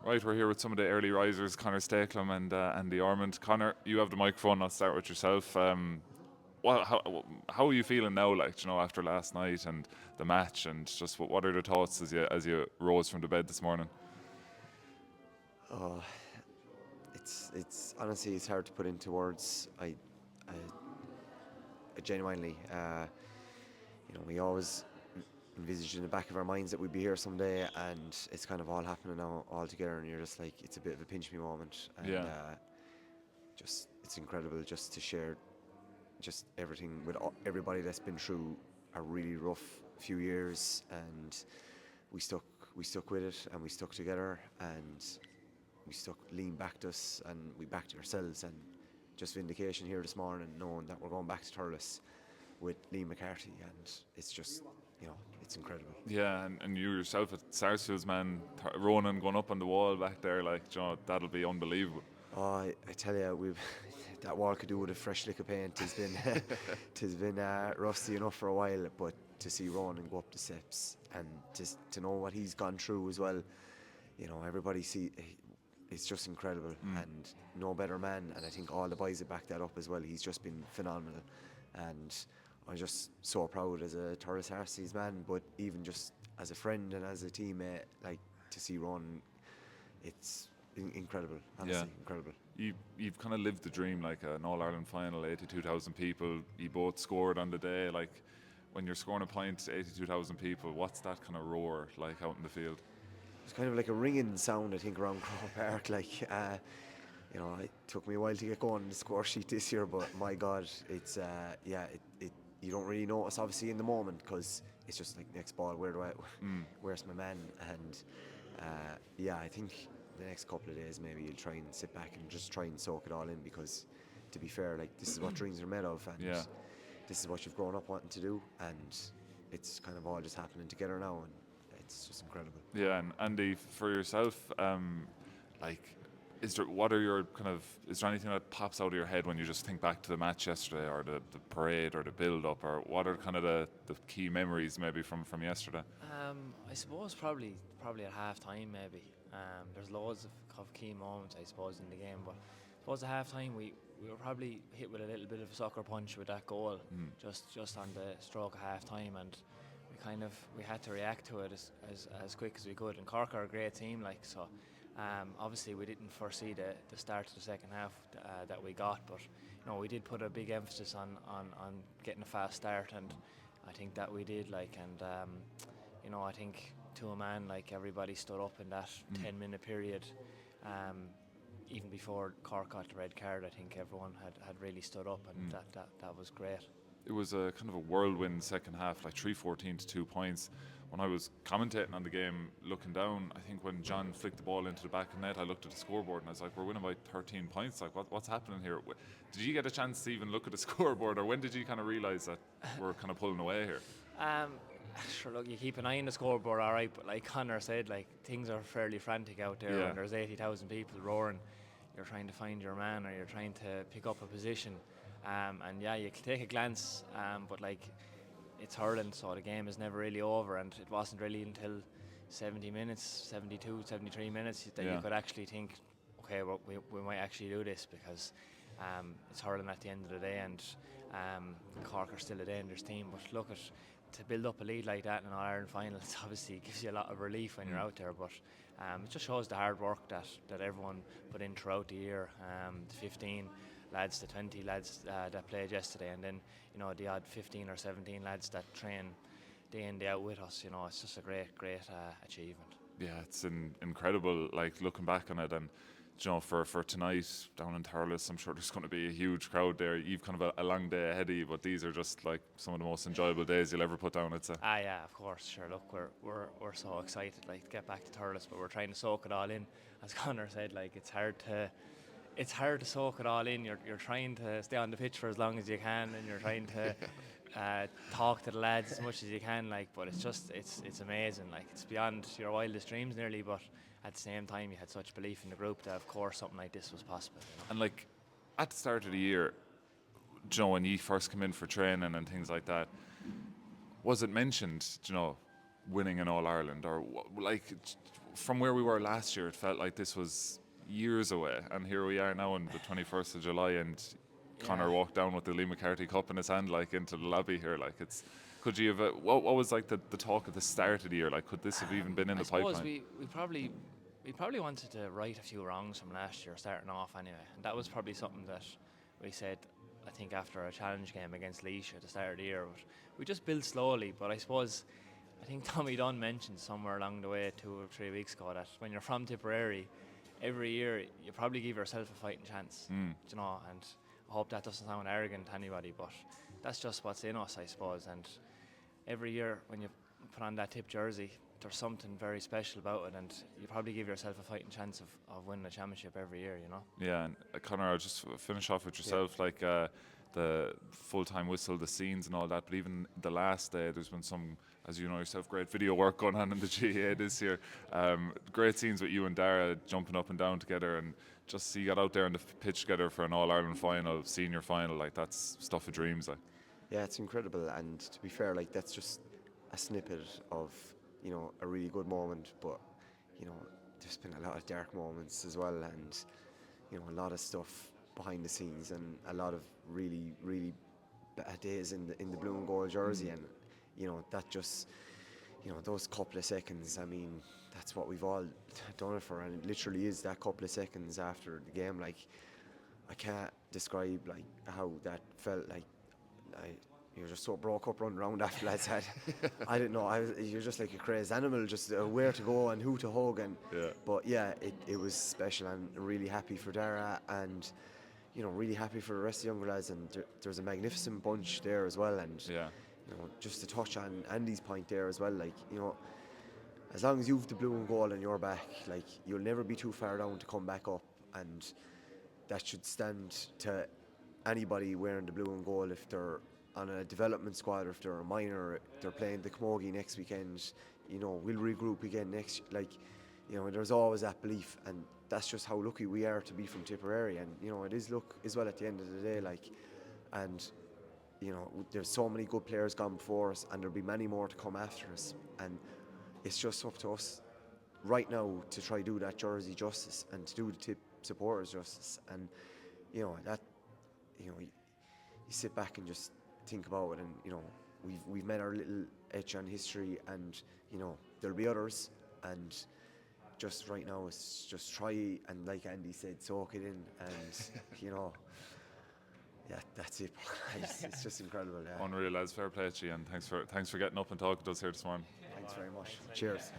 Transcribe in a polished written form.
Right, we're here with some of the early risers, Conor Stakelum and the Ormond. Conor, you have the microphone. I'll start with yourself. How are you feeling now? Like, after last night and the match, and just what are the thoughts as you rose from the bed this morning? Oh, it's honestly it's hard to put into words. I genuinely, we always envisaged in the back of our minds that we'd be here someday, and it's kind of all happening now all together, and you're just like, it's a bit of a pinch me moment, and Yeah, just it's incredible just to share just everything with everybody that's been through a really rough few years, and we stuck we stuck with it, and we stuck together, and we stuck lean backed us, and we backed ourselves, and just vindication here this morning knowing that we're going back to Thurles with Lee McCarthy, and it's just, it's incredible. yeah, and you yourself at Sarsfield's, man, Ronan going up on the wall back there, like, that'll be unbelievable. Oh, I tell you, we've that wall could do with a fresh lick of paint. It's been rusty enough for a while, but to see Ronan go up the steps and to know what he's gone through as well, everybody it's just incredible, and no better man. And I think all the boys have backed that up as well. He's just been phenomenal, and I'm just so proud as a Thurles Harsies man, but even just as a friend and as a teammate, like, to see Ronan, it's incredible, honestly, Yeah. incredible. You've kind of lived the dream, like an All Ireland final, 82,000 people. You both scored on the day. Like, when you're scoring a point to 82,000 people, what's that kind of roar like out in the field? It's kind of like a ringing sound, I think, around Croke Park. Like, it took me a while to get going on the score sheet this year, but my God, it's you don't really notice obviously in the moment, because it's just like, next ball, where's my man? And I think the next couple of days maybe you'll try and sit back and just try and soak it all in, because to be fair, like, this is what dreams are made of, and Yeah. this is what you've grown up wanting to do, and it's kind of all just happening together now, and it's just incredible. Yeah, and Andy, for yourself, like, is there anything that pops out of your head when you just think back to the match yesterday, or the parade, or the build up, or what are kind of the key memories maybe from yesterday? I suppose probably at half time maybe. There's loads of key moments, I suppose, in the game, but I suppose at half time we were probably hit with a little bit of a sucker punch with that goal, just on the stroke of half time, and we had to react to it as quick as we could. And Cork are a great team, like, so. Obviously, we didn't foresee the start of the second half that we got, but we did put a big emphasis on getting a fast start, and I think that we did. Like, and I think to a man, like, everybody stood up in that 10-minute period. Even before Cork got the red card, I think everyone had really stood up, and that was great. It was a kind of a whirlwind second half, like 3-14 to 2 points. When I was commentating on the game, looking down, I think when John flicked the ball into the back of the net, I looked at the scoreboard and I was like, we're winning by 13 points. Like, what's happening here? Did you get a chance to even look at the scoreboard, or when did you kind of realise that we're kind of pulling away here? Sure, look, you keep an eye on the scoreboard, all right, but like Conor said, like, things are fairly frantic out there, Yeah. and there's 80,000 people roaring. You're trying to find your man, or you're trying to pick up a position, and you can take a glance, but like, it's hurling, so the game is never really over, and it wasn't really until 70 minutes, 72, 73 minutes that you could actually think, okay, well, we might actually do this, because it's hurling at the end of the day, and Cork are still a dangerous team. But look, to build up a lead like that in an All-Ireland final, it obviously gives you a lot of relief when you're out there, but it just shows the hard work that everyone put in throughout the year. The 15 lads, the 20 lads that played yesterday, and then the odd 15 or 17 lads that train day in, day out with us. It's just a great achievement. Yeah, it's incredible, like, looking back on it. And for tonight down in Thurles, I'm sure there's going to be a huge crowd there. You've kind of a long day ahead of you, but these are just like some of the most enjoyable days you'll ever put down, I'd say. Yeah, of course, sure. Look, we're so excited, like, to get back to Thurles, but we're trying to soak it all in. As Conor said, like, it's hard to soak it all in. You're trying to stay on the pitch for as long as you can, and you're trying to talk to the lads as much as you can, like, but it's amazing. Like, it's beyond your wildest dreams nearly, but at the same time you had such belief in the group that of course something like this was possible. And, like, at the start of the year, when you first come in for training and things like that, was it mentioned, winning an All Ireland, or like, from where we were last year, it felt like this was years away, and here we are now on the 21st of July, and Conor walked down with the Lee McCarthy Cup in his hand, like into the lobby here. Like, it's, could you have what was like the talk at the start of the year? Like, could this have even been in I the suppose pipeline? we probably wanted to right a few wrongs from last year, starting off anyway. And that was probably something that we said, I think, after a challenge game against Laois at the start of the year. But we just built slowly. But I suppose, I think Tommy Dunn mentioned somewhere along the way 2 or 3 weeks ago that when you're from Tipperary, every year you probably give yourself a fighting chance. You know, and I hope that doesn't sound arrogant to anybody, but that's just what's in us, I suppose. And every year when you put on that Tip jersey, there's something very special about it, and you probably give yourself a fighting chance of winning a championship every year, you know. Yeah, and Conor, I'll just finish off with yourself, like the full-time whistle, the scenes and all that, but even the last day, there's been some, as you know yourself, great video work going on in the GAA this year. Great scenes with you and Dara jumping up and down together, and just see you got out there on the pitch together for an All-Ireland final, senior final, like, that's stuff of dreams. Like. Yeah, it's incredible, and to be fair, like, that's just a snippet of, you know, a really good moment, but, you know, there's been a lot of dark moments as well, and, you know, a lot of stuff behind the scenes, and a lot of really, really bad days in the blue and gold jersey, and, you know, that just, you know, those couple of seconds, I mean, that's what we've all done it for, and it literally is that couple of seconds after the game. Like, I can't describe, like, how that felt. Like, you're just so broke up running around after lads had. I didn't know. You're just like a crazed animal, just where to go and who to hug. And but yeah, it was special. I'm really happy for Dara, and, you know, really happy for the rest of the younger lads. And there's a magnificent bunch there as well. And you know, just to touch on Andy's point there as well, like, you know, as long as you've the blue and gold on your back, like, you'll never be too far down to come back up, and that should stand to anybody wearing the blue and gold, if they're on a development squad, or if they're a minor, they're playing the Camogie next weekend, you know, we'll regroup again next, like, you know, there's always that belief, and that's just how lucky we are to be from Tipperary. And, you know, it is luck as well at the end of the day, like, and, you know, there's so many good players gone before us, and there'll be many more to come after us, and it's just up to us right now to try to do that jersey justice, and to do the Tip supporters justice. And, you know, that, you know, you sit back and just think about it, and, you know, we've made our little etch on history, and, you know, there'll be others, and just right now it's just try, and like Andy said, soak it in, and you know, yeah, that's it. It's just incredible. Yeah. Unreal, lads. Fair play to you, and thanks for getting up and talking to us here this morning. Thanks very much. Cheers.